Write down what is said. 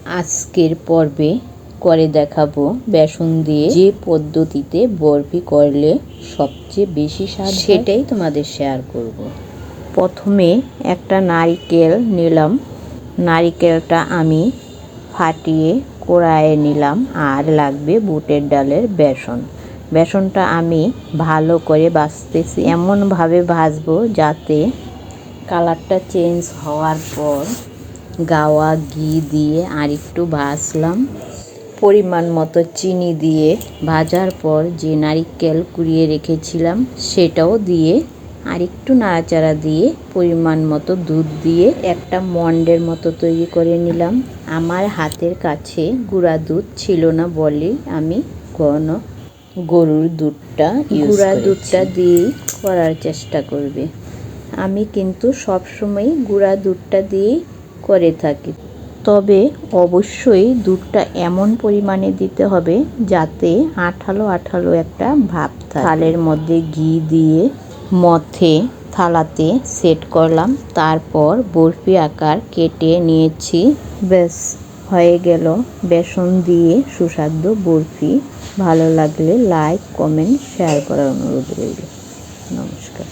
আজকের পর্বে করে দেখাবো বেসন দিয়ে যে পদ্ধতিতে বরফি করলে সবচেয়ে বেশি স্বাদ সেটাই তোমাদের শেয়ার করব। প্রথমে একটা নারকেল নিলাম, নারকেলটা আমি ফাটিয়ে কড়াইয়ে নিলাম। আর লাগবে বুটের ডালের বেসন। বেসনটা আমি ভালো করে ভাজতেছি, এমনভাবে ভাজবো যাতে কালারটা চেঞ্জ হওয়ার পর গাওয়া ঘি দিয়ে আরেকটু ভাজলাম। পরিমাণ মতো চিনি দিয়ে ভাজার পর যে নারকেল কুড়িয়ে রেখেছিলাম সেটাও দিয়ে আরেকটু নাড়াচাড়া দিয়ে পরিমাণ মতো দুধ দিয়ে একটা মন্ডের মতো তৈরি করে নিলাম। আমার হাতের কাছে গুঁড়া দুধ ছিল না বলে আমি ঘন গরুর দুধটা গুঁড়া দুধটা দিয়েই করার চেষ্টা করবে। আমি কিন্তু সবসময় গুঁড়া দুধটা দিয়েই করে থাকি, তবে অবশ্যই দুধটা এমন পরিমাণে দিতে হবে যাতে আঠালো আঠালো একটা ভাব থাকে। থালের মধ্যে ঘি দিয়ে মথে থালাতে সেট করলাম, তারপর বরফি আকার কেটে নিয়েছি। ব্যাস হয়ে গেল বেসন দিয়ে সুস্বাদু বরফি। ভালো লাগলে লাইক, কমেন্ট, শেয়ার করার অনুরোধ রইল। নমস্কার।